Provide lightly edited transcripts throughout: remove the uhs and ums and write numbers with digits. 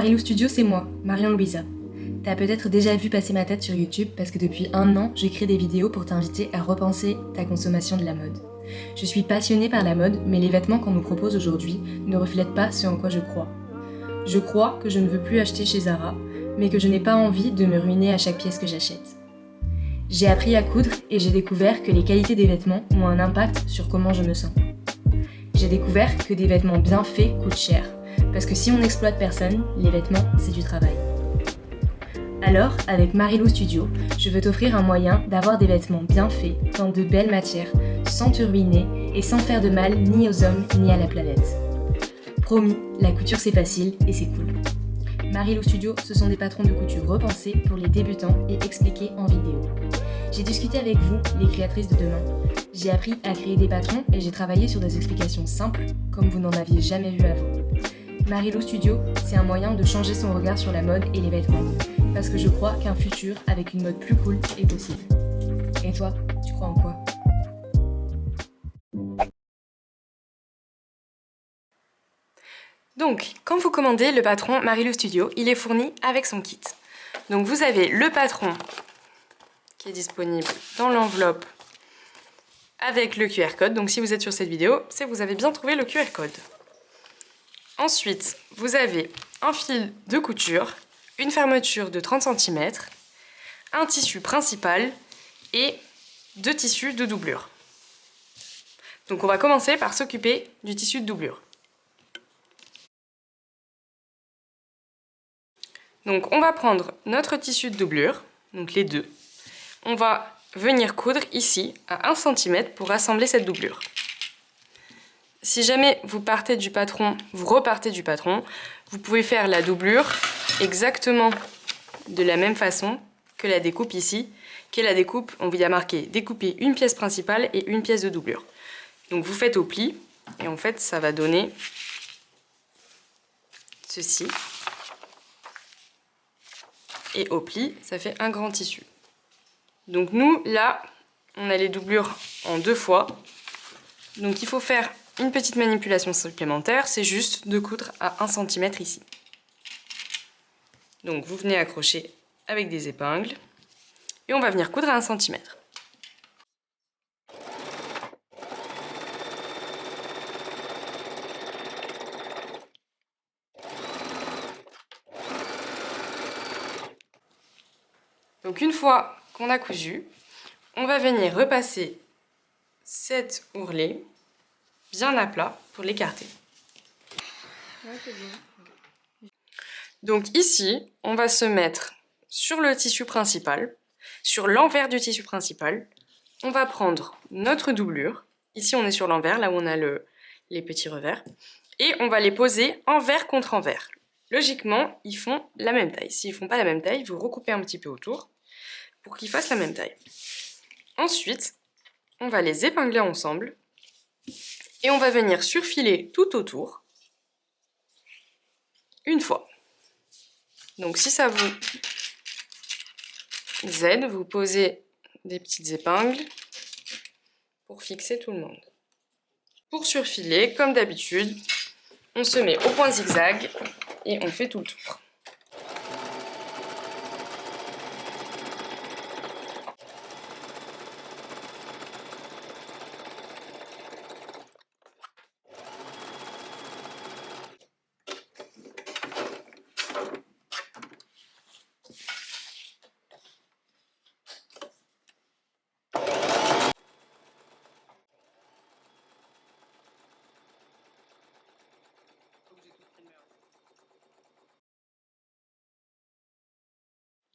Marilou Studio, c'est moi, Marion Louisa. T'as peut-être déjà vu passer ma tête sur YouTube parce que depuis 1 an, j'écris des vidéos pour t'inviter à repenser ta consommation de la mode. Je suis passionnée par la mode, mais les vêtements qu'on nous propose aujourd'hui ne reflètent pas ce en quoi je crois. Je crois que je ne veux plus acheter chez Zara, mais que je n'ai pas envie de me ruiner à chaque pièce que j'achète. J'ai appris à coudre et j'ai découvert que les qualités des vêtements ont un impact sur comment je me sens. J'ai découvert que des vêtements bien faits coûtent cher, parce que si on n'exploite personne, les vêtements, c'est du travail. Alors, avec Marilou Studio, je veux t'offrir un moyen d'avoir des vêtements bien faits, dans de belles matières, sans te ruiner et sans faire de mal ni aux hommes ni à la planète. Promis, la couture c'est facile et c'est cool. Marilou Studio, ce sont des patrons de couture repensés pour les débutants et expliqués en vidéo. J'ai discuté avec vous, les créatrices de demain. J'ai appris à créer des patrons et j'ai travaillé sur des explications simples, comme vous n'en aviez jamais vu avant. Marilou Studio, c'est un moyen de changer son regard sur la mode et les vêtements, parce que je crois qu'un futur avec une mode plus cool est possible. Et toi, tu crois en quoi ? Donc, quand vous commandez le patron Marilou Studio, il est fourni avec son kit. Donc vous avez le patron qui est disponible dans l'enveloppe avec le QR code. Donc si vous êtes sur cette vidéo, c'est que vous avez bien trouvé le QR code. Ensuite, vous avez un fil de couture, une fermeture de 30 cm, un tissu principal et 2 tissus de doublure. Donc on va commencer par s'occuper du tissu de doublure. Donc on va prendre notre tissu de doublure, donc les deux. On va venir coudre ici à 1 cm pour assembler cette doublure. Si jamais vous partez du patron, vous repartez du patron, vous pouvez faire la doublure exactement de la même façon que la découpe ici, qui est la découpe, on vous y a marqué découper une pièce principale et une pièce de doublure. Donc vous faites au pli et en fait ça va donner ceci. Et au pli, ça fait un grand tissu. Donc nous, là, on a les doublures en 2 fois. Donc il faut faire une petite manipulation supplémentaire, c'est juste de coudre à 1 cm ici. Donc vous venez accrocher avec des épingles et on va venir coudre à 1 cm. Donc une fois qu'on a cousu, on va venir repasser cet ourlet bien à plat pour l'écarter. Ouais, c'est bon. Donc ici, on va se mettre sur le tissu principal, sur l'envers du tissu principal. On va prendre notre doublure. Ici, on est sur l'envers, là où on a les petits revers. Et on va les poser envers contre envers. Logiquement, ils font la même taille. S'ils ne font pas la même taille, vous recoupez un petit peu autour pour qu'ils fassent la même taille. Ensuite, on va les épingler ensemble et on va venir surfiler tout autour une fois. Donc si ça vous aide, vous posez des petites épingles pour fixer tout le monde. Pour surfiler, comme d'habitude, on se met au point zigzag et on fait tout le tour.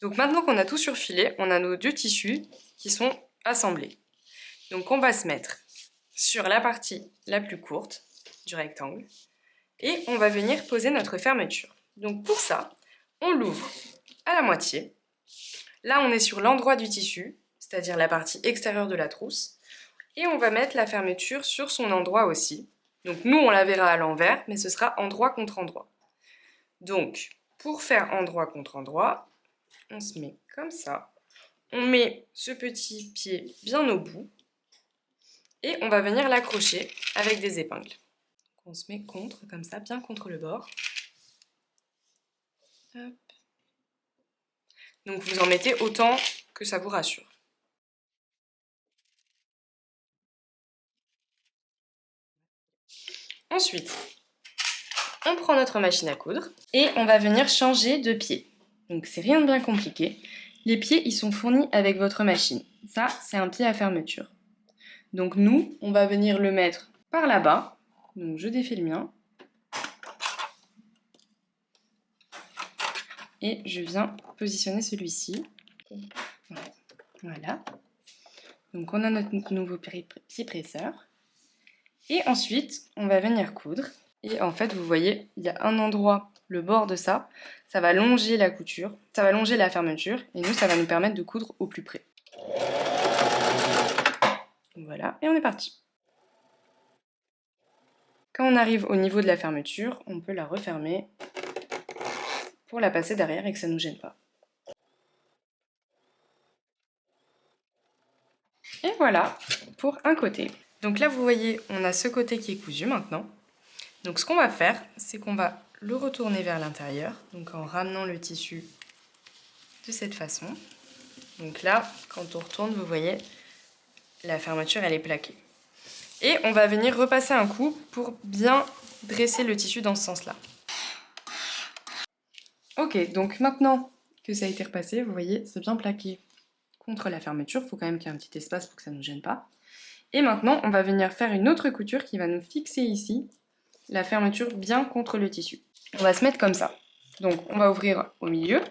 Donc maintenant qu'on a tout surfilé, on a nos 2 tissus qui sont assemblés. Donc on va se mettre sur la partie la plus courte du rectangle et on va venir poser notre fermeture. Donc pour ça, on l'ouvre à la moitié. Là on est sur l'endroit du tissu, c'est-à-dire la partie extérieure de la trousse, et on va mettre la fermeture sur son endroit aussi. Donc nous on la verra à l'envers, mais ce sera endroit contre endroit. Donc pour faire endroit contre endroit, on se met comme ça, on met ce petit pied bien au bout et on va venir l'accrocher avec des épingles. On se met contre, comme ça, bien contre le bord. Hop. Donc vous en mettez autant que ça vous rassure. Ensuite, on prend notre machine à coudre et on va venir changer de pied. Donc c'est rien de bien compliqué. Les pieds, ils sont fournis avec votre machine. Ça, c'est un pied à fermeture. Donc nous, on va venir le mettre par là-bas. Donc je défais le mien. Et je viens positionner celui-ci. Voilà. Donc on a notre nouveau pied presseur. Et ensuite, on va venir coudre. Et en fait, vous voyez, il y a un endroit, le bord de ça, ça va longer la couture, ça va longer la fermeture. Et nous, ça va nous permettre de coudre au plus près. Voilà, et on est parti. Quand on arrive au niveau de la fermeture, on peut la refermer pour la passer derrière et que ça ne nous gêne pas. Et voilà pour un côté. Donc là, vous voyez, on a ce côté qui est cousu maintenant. Donc ce qu'on va faire, c'est qu'on va le retourner vers l'intérieur, donc en ramenant le tissu de cette façon. Donc là, quand on retourne, vous voyez, la fermeture, elle est plaquée. Et on va venir repasser un coup pour bien dresser le tissu dans ce sens-là. Ok, donc maintenant que ça a été repassé, vous voyez, c'est bien plaqué contre la fermeture. Il faut quand même qu'il y ait un petit espace pour que ça ne nous gêne pas. Et maintenant, on va venir faire une autre couture qui va nous fixer ici la fermeture bien contre le tissu. On va se mettre comme ça. Donc, on va ouvrir au milieu,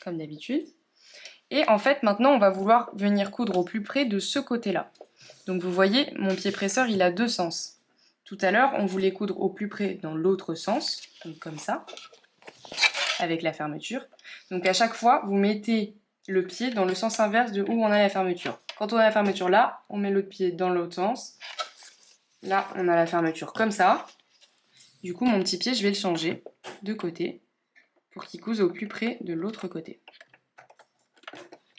comme d'habitude. Et en fait, maintenant, on va vouloir venir coudre au plus près de ce côté-là. Donc, vous voyez, mon pied presseur, il a deux sens. Tout à l'heure, on voulait coudre au plus près dans l'autre sens, donc comme ça, avec la fermeture. Donc, à chaque fois, vous mettez le pied dans le sens inverse de où on a la fermeture. Quand on a la fermeture là, on met l'autre pied dans l'autre sens. Là, on a la fermeture comme ça. Du coup, mon petit pied, je vais le changer de côté pour qu'il couse au plus près de l'autre côté.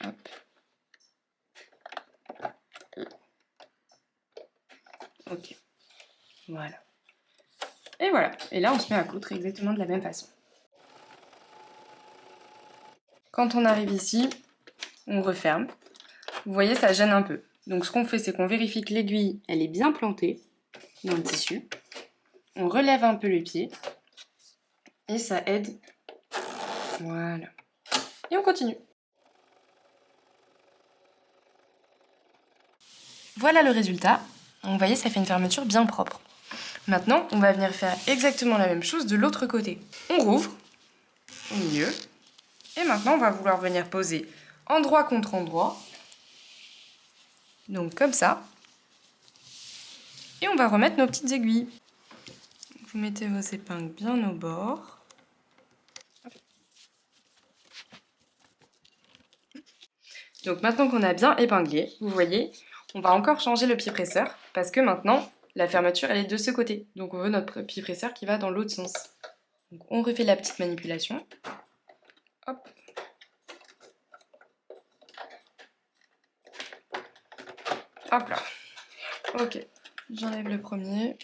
Hop. Ok. Voilà. Et voilà. Et là, on se met à coudre exactement de la même façon. Quand on arrive ici, on referme. Vous voyez, ça gêne un peu. Donc, ce qu'on fait, c'est qu'on vérifie que l'aiguille, elle est bien plantée dans le tissu. On relève un peu le pied. Et ça aide. Voilà. Et on continue. Voilà le résultat. Vous voyez, ça fait une fermeture bien propre. Maintenant, on va venir faire exactement la même chose de l'autre côté. On rouvre au milieu. Et maintenant, on va vouloir venir poser endroit contre endroit. Donc comme ça. Et on va remettre nos petites aiguilles. Vous mettez vos épingles bien au bord. Donc maintenant qu'on a bien épinglé, vous voyez, on va encore changer le pied presseur parce que maintenant, la fermeture, elle est de ce côté. Donc on veut notre pied presseur qui va dans l'autre sens. Donc on refait la petite manipulation. Hop. Hop là. Ok. J'enlève le premier.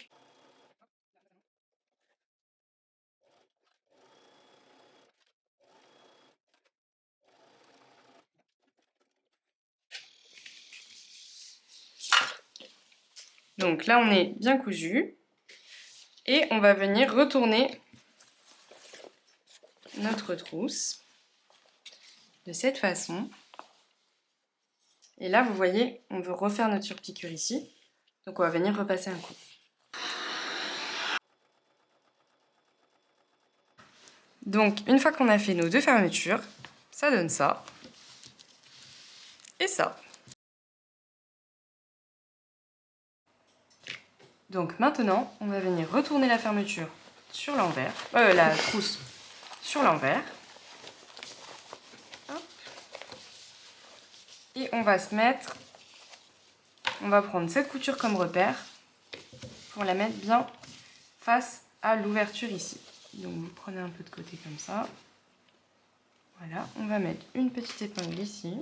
Donc là, on est bien cousu. Et on va venir retourner notre trousse de cette façon. Et là, vous voyez, on veut refaire notre surpiqûre ici. Donc on va venir repasser un coup. Donc une fois qu'on a fait nos deux fermetures, ça donne ça. Et ça. Donc maintenant, on va venir retourner la fermeture sur l'envers. La trousse sur l'envers. Et on va se mettre... On va prendre cette couture comme repère pour la mettre bien face à l'ouverture ici. Donc vous prenez un peu de côté comme ça. Voilà, on va mettre une petite épingle ici.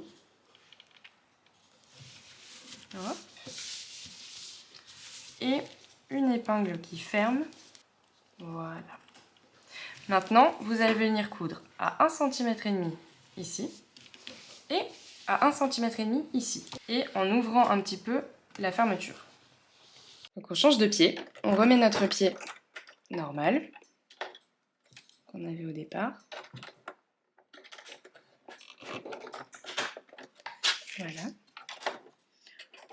Hop. Et une épingle qui ferme. Voilà. Maintenant, vous allez venir coudre à 1,5 cm ici et à 1,5 cm ici. Et en ouvrant un petit peu la fermeture. Donc on change de pied, on remet notre pied normal qu'on avait au départ. Voilà.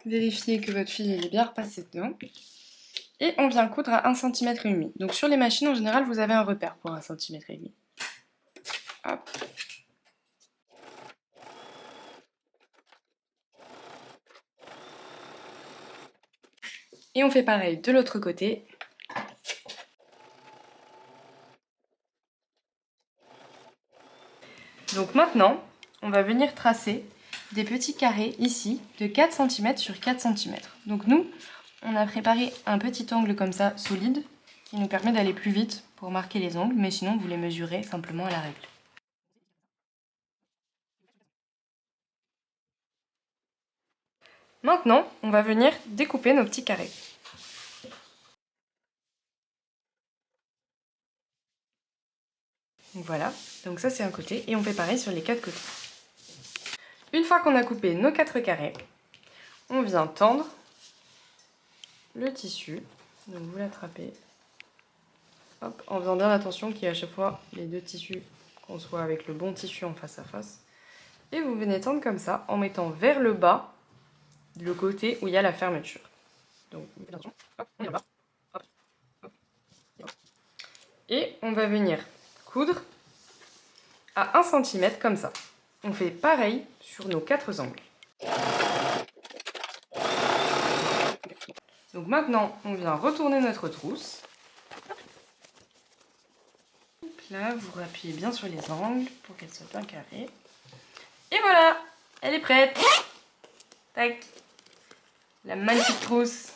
Vérifiez que votre fil est bien repassé dedans. Et on vient coudre à 1,5 cm. Donc sur les machines, en général, vous avez un repère pour 1,5 cm. Hop. Et on fait pareil de l'autre côté. Donc maintenant, on va venir tracer des petits carrés ici de 4 cm sur 4 cm. Donc nous, on a préparé un petit angle comme ça, solide, qui nous permet d'aller plus vite pour marquer les angles, mais sinon vous les mesurez simplement à la règle. Maintenant, on va venir découper nos petits carrés. Donc voilà, donc ça c'est un côté, et on fait pareil sur les 4 côtés. Une fois qu'on a coupé nos 4 carrés, on vient tendre le tissu. Donc vous l'attrapez, hop, en faisant bien attention qu'il y ait à chaque fois les deux tissus, qu'on soit avec le bon tissu en face à face. Et vous venez tendre comme ça, en mettant vers le bas, le côté où il y a la fermeture. Donc, attention, hop, on est là, hop, hop, hop. Et on va venir coudre à 1 cm comme ça. On fait pareil sur nos 4 angles. Donc maintenant, on vient retourner notre trousse. Là, vous appuyez bien sur les angles pour qu'elle soit bien carrée. Et voilà, elle est prête. Tac. La magnifique trousse.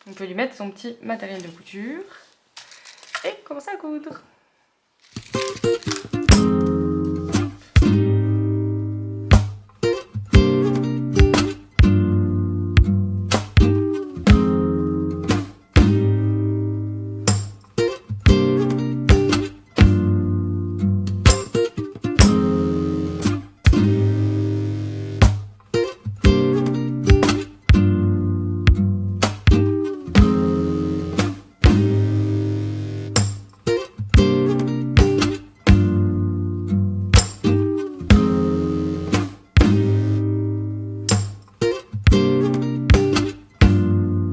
On peut lui mettre son petit matériel de couture et commencer à coudre.